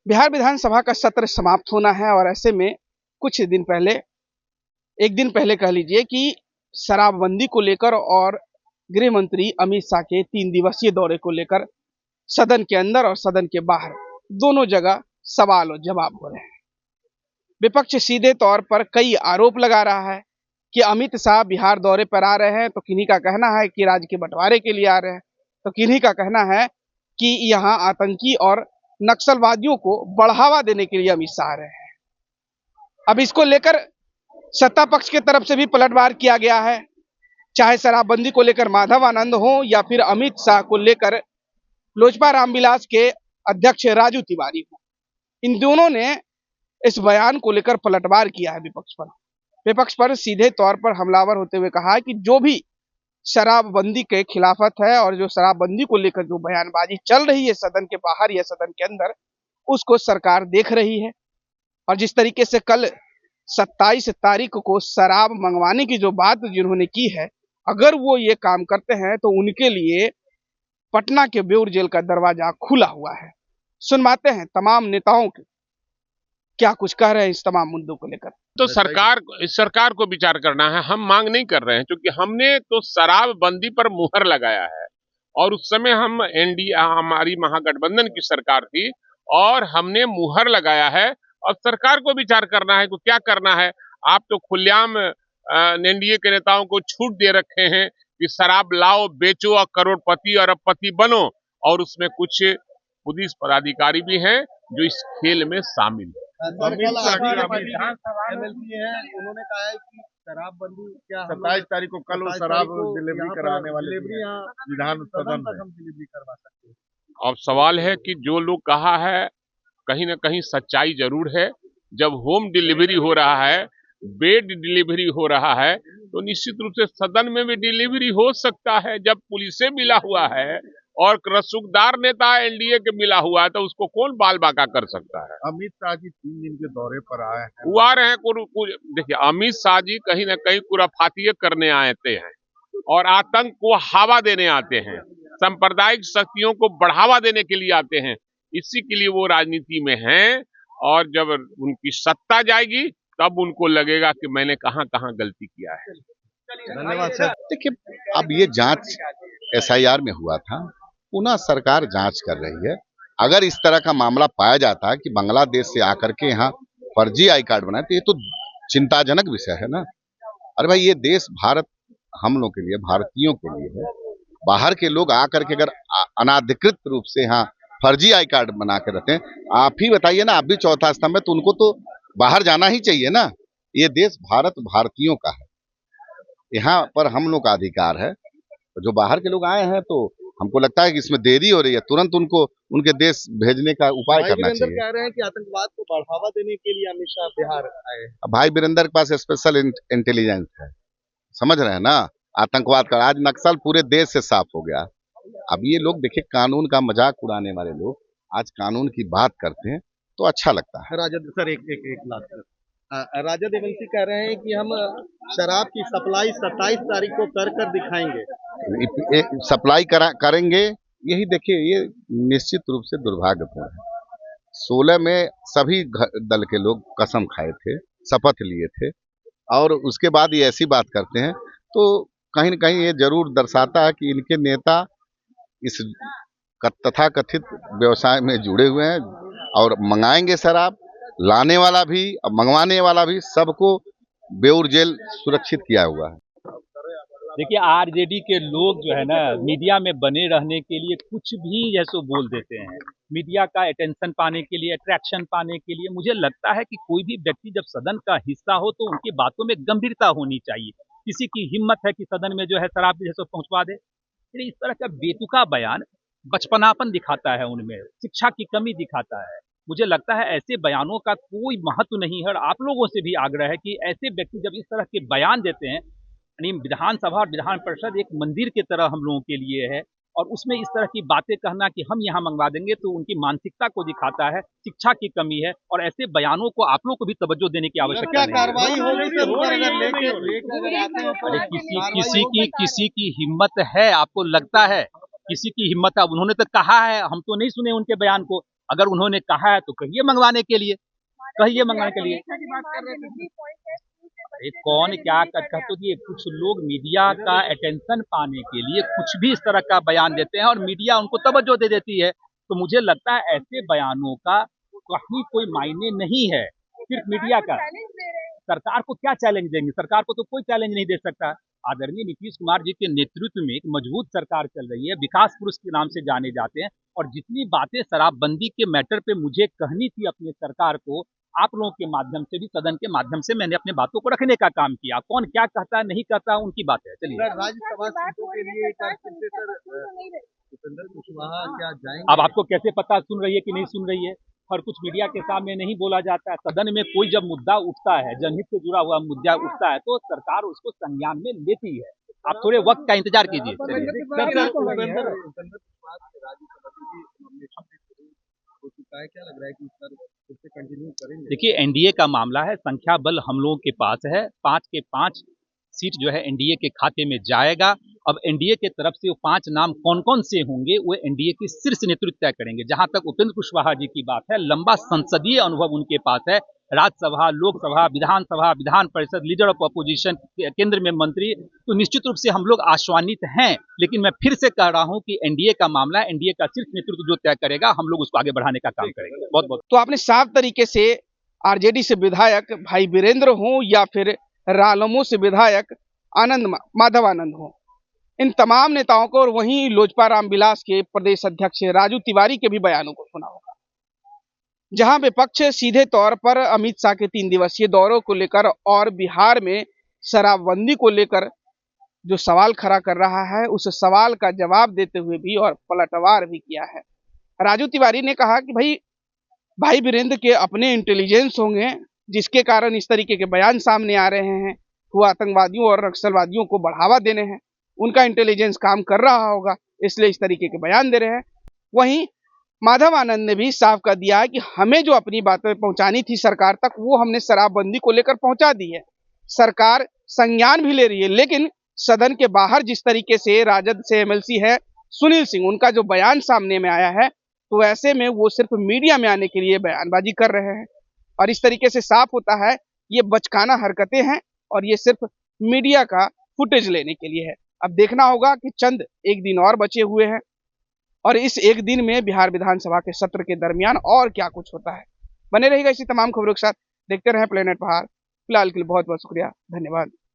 बिहार विधानसभा का सत्र समाप्त होना है और ऐसे में कुछ दिन पहले, एक दिन पहले कह लीजिए कि शराबबंदी को लेकर और गृह मंत्री अमित शाह के 3 दिवसीय दौरे को लेकर सदन के अंदर और सदन के बाहर दोनों जगह सवाल और जवाब हो रहे हैं। विपक्ष सीधे तौर पर कई आरोप लगा रहा है कि अमित शाह बिहार दौरे पर आ रहे हैं तो किन्हीं का कहना है कि राज्य के बंटवारे के लिए आ रहे हैं, तो किन्हीं का कहना है कि यहाँ आतंकी और नक्सलवादियों को बढ़ावा देने के लिए अमित शाह आ रहे हैं। अब इसको लेकर सत्ता पक्ष की तरफ से भी पलटवार किया गया है, चाहे शराबबंदी को लेकर माधव आनंद हो या फिर अमित शाह को लेकर लोजपा रामविलास के अध्यक्ष राजू तिवारी हो। इन दोनों ने इस बयान को लेकर पलटवार किया है विपक्ष पर सीधे तौर पर हमलावर होते हुए कहा है कि जो भी शराबबंदी के खिलाफत है और जो शराबबंदी को लेकर जो बयानबाजी चल रही है सदन के बाहर या सदन के अंदर, उसको सरकार देख रही है। और जिस तरीके से कल 27 तारीख को शराब मंगवाने की जो बात जिन्होंने की है, अगर वो ये काम करते हैं तो उनके लिए पटना के बेउर जेल का दरवाजा खुला हुआ है। सुनवाते हैं तमाम नेताओं के क्या कुछ कह रहे हैं इस तमाम मुद्दों को लेकर। तो सरकार को विचार करना है, हम मांग नहीं कर रहे हैं, क्योंकि हमने तो शराबबंदी पर मुहर लगाया है और उस समय हम एनडीए हमारी महागठबंधन की सरकार थी और हमने मुहर लगाया है। और सरकार को विचार करना है कि क्या करना है। आप तो खुलेआम एनडीए के नेताओं को छूट दे रखे हैं कि शराब लाओ, बेचो और करोड़पति और अरबपति बनो, और उसमें कुछ पुलिस पदाधिकारी भी हैं जो इस खेल में शामिल है। MLC है, उन्होंने कहा है कि शराबबंदी क्या 27 तारीख को कल वो शराब डिलीवरी कराने वाले विधान सदन तक हम डिलीवरी करवा सकते हैं। अब सवाल है कि जो लोग कहा है कहीं ना कहीं सच्चाई जरूर है। जब होम डिलीवरी हो रहा है, बेड डिलीवरी हो रहा है, तो निश्चित रूप से सदन में भी डिलीवरी हो सकता है। जब पुलिस से मिला हुआ है और रसूखदार नेता एनडीए के मिला हुआ है तो उसको कौन बाल बाका कर सकता है। अमित शाह जी 3 दिन के दौरे पर आए हैं। वो आ रहे हैं देखिए, अमित शाह जी कहीं ना कहीं कुराफातिये करने आते हैं और आतंक को हवा देने आते हैं, सांप्रदायिक शक्तियों को बढ़ावा देने के लिए आते हैं। इसी के लिए वो राजनीति में हैं और जब उनकी सत्ता जाएगी तब उनको लगेगा कि मैंने कहां कहां गलती किया है। धन्यवाद सर। देखिए, अब ये जांच SIR में हुआ था, पुनः सरकार जांच कर रही है। अगर इस तरह का मामला पाया जाता है कि बांग्लादेश से आकर के यहाँ फर्जी आई कार्ड बनाए, तो ये तो चिंताजनक विषय है ना। अरे भाई, ये देश भारत हम लोग के लिए, भारतीयों के लिए है। बाहर के लोग आकर के अगर अनाधिकृत रूप से यहाँ फर्जी आई कार्ड बना के रखते हैं, आप ही बताइए ना, आप भी चौथा स्तंभ है, तो उनको तो बाहर जाना ही चाहिए ना। ये देश भारत भारतीयों का है, यहाँ पर हम लोग का अधिकार है। जो बाहर के लोग आए हैं तो हमको लगता है कि इसमें देरी हो रही है, तुरंत उनको उनके देश भेजने का उपाय करना चाहिए। कह रहे हैं कि आतंकवाद को बढ़ावा देने के लिए अमित शाह बिहार आए। भाई वीरेंद्र के पास स्पेशल इंटेलिजेंस है, समझ रहे हैं ना। आतंकवाद का आज नक्सल पूरे देश से साफ हो गया। अब ये लोग देखिए, कानून का मजाक उड़ाने वाले लोग आज कानून की बात करते हैं तो अच्छा लगता है। राजद सर एक लाख राजद MLC कह रहे हैं कि हम शराब की सप्लाई 27 तारीख को कर दिखाएंगे। सप्लाई करेंगे, यही देखिए, ये निश्चित रूप से दुर्भाग्यपूर्ण है। 16 में सभी दल के लोग कसम खाए थे, शपथ लिए थे, और उसके बाद ये ऐसी बात करते हैं, तो कहीं न कहीं ये जरूर दर्शाता है कि इनके नेता इस तथाकथित व्यवसाय में जुड़े हुए हैं और मंगाएंगे शराब। लाने वाला भी और मंगवाने वाला भी, सबको बेउर जेल सुरक्षित किया हुआ है। देखिए, आरजेडी के लोग जो है ना, मीडिया में बने रहने के लिए कुछ भी जैसो बोल देते हैं। मीडिया का अटेंशन पाने के लिए, अट्रैक्शन पाने के लिए। मुझे लगता है कि कोई भी व्यक्ति जब सदन का हिस्सा हो तो उनकी बातों में गंभीरता होनी चाहिए। किसी की हिम्मत है कि सदन में जो है शराब जैसे पहुंचवा दे। इस तरह का बेतुका बयान बचपनापन दिखाता है, उनमें शिक्षा की कमी दिखाता है। मुझे लगता है ऐसे बयानों का कोई महत्व नहीं है और आप लोगों से भी आग्रह है कि ऐसे व्यक्ति जब इस तरह के बयान देते हैं, यानी विधानसभा और विधान परिषद एक मंदिर की तरह हम लोगों के लिए है, और उसमें इस तरह की बातें कहना कि हम यहाँ मंगवा देंगे, तो उनकी मानसिकता को दिखाता है, शिक्षा की कमी है। और ऐसे बयानों को आप लोग को भी तवज्जो देने की आवश्यकता है। किसी की हिम्मत है, आपको लगता है किसी की हिम्मत है? उन्होंने तो कहा है, हम तो नहीं सुने उनके बयान को अगर उन्होंने कहा है तो कहिए मंगवाने के लिए, कहिए मंगवाने के लिए। अरे कौन क्या करता, तो ये कुछ लोग मीडिया का अटेंशन पाने के लिए कुछ भी इस तरह का बयान देते हैं और मीडिया उनको तवज्जो दे देती है। तो मुझे लगता है ऐसे बयानों का कहीं कोई मायने नहीं है, सिर्फ मीडिया का। सरकार को क्या चैलेंज देंगे? सरकार को तो कोई चैलेंज नहीं दे सकता। आदरणीय नीतीश कुमार जी के नेतृत्व में एक मजबूत सरकार चल रही है, विकास पुरुष के नाम से जाने जाते हैं। और जितनी बातें शराबबंदी के मैटर पे मुझे कहनी थी अपने सरकार को, आप लोगों के माध्यम से भी, सदन के माध्यम से मैंने अपने बातों को रखने का काम किया। कौन क्या कहता है नहीं कहता उनकी बात है। चलिए, राज्यसभा सीटों के लिए एक बार फिर से सर उपेंद्र कुशवाहा क्या जाएंगे? अब आपको कैसे पता सुन रही है कि नहीं सुन रही है? और कुछ मीडिया के सामने नहीं बोला जाता है। सदन में कोई जब मुद्दा उठता है, जनहित से जुड़ा हुआ मुद्दा उठता है, तो सरकार उसको संज्ञान में लेती है। आप थोड़े वक्त का इंतजार कीजिए। उपेंद्र कुशवाहा राज्यसभा की नॉमिनेशन हो चुका है, क्या लग रहा है कि इस बार फिर से कंटिन्यू करेंगे? देखिए, एनडीए का मामला है, संख्या बल हम लोगों के पास है, 5 के 5 सीट जो है एनडीए के खाते में जाएगा। अब एनडीए के तरफ से वो 5 नाम कौन कौन से होंगे वो एनडीए के शीर्ष नेतृत्व तय करेंगे। जहां तक उपेंद्र कुशवाहा जी की बात है, लंबा संसदीय अनुभव उनके पास है, राज्यसभा, लोकसभा, विधानसभा, Vidhan Parishad, leader of opposition, केंद्र में मंत्री। तो निश्चित रूप से हम लोग आश्वानित हैं, लेकिन मैं फिर से कह रहा हूं कि एनडीए का मामला, एनडीए का शीर्ष नेतृत्व जो तय करेगा, हम लोग उसको आगे बढ़ाने का काम करेंगे। बहुत बहुत। तो आपने साफ तरीके से आरजेडी से विधायक भाई वीरेंद्र हों या फिर रालोमो से विधायक माधव आनंद हो, इन तमाम नेताओं को और वहीं लोजपा रामविलास के प्रदेश अध्यक्ष राजू तिवारी के भी बयानों को सुना होगा, जहां विपक्ष सीधे तौर पर अमित शाह के 3 दिवसीय दौरों को लेकर और बिहार में शराबबंदी को लेकर जो सवाल खड़ा कर रहा है, उस सवाल का जवाब देते हुए भी और पलटवार भी किया है। राजू तिवारी ने कहा कि भाई वीरेंद्र के अपने इंटेलिजेंस होंगे, जिसके कारण इस तरीके के बयान सामने आ रहे हैं। वो आतंकवादियों और नक्सलवादियों को बढ़ावा देने हैं, उनका इंटेलिजेंस काम कर रहा होगा, इसलिए इस तरीके के बयान दे रहे हैं। वहीं माधव आनंद ने भी साफ कर दिया है कि हमें जो अपनी बातें पहुंचानी थी सरकार तक, वो हमने शराबबंदी को लेकर पहुंचा दी है। सरकार संज्ञान भी ले रही है, लेकिन सदन के बाहर जिस तरीके से राजद से एमएलसी है सुनील सिंह, उनका जो बयान सामने में आया है, तो ऐसे में वो सिर्फ मीडिया में आने के लिए बयानबाजी कर रहे हैं। और इस तरीके से साफ होता है ये बचकाना हरकतें हैं और ये सिर्फ मीडिया का फुटेज लेने के लिए है। अब देखना होगा कि चंद एक दिन और बचे हुए हैं और इस एक दिन में बिहार विधानसभा के सत्र के दरमियान और क्या कुछ होता है। बने रहेगा इसी तमाम खबरों के साथ, देखते रहें प्लेनेट पहाड़। फिलहाल के लिए बहुत बहुत शुक्रिया, धन्यवाद।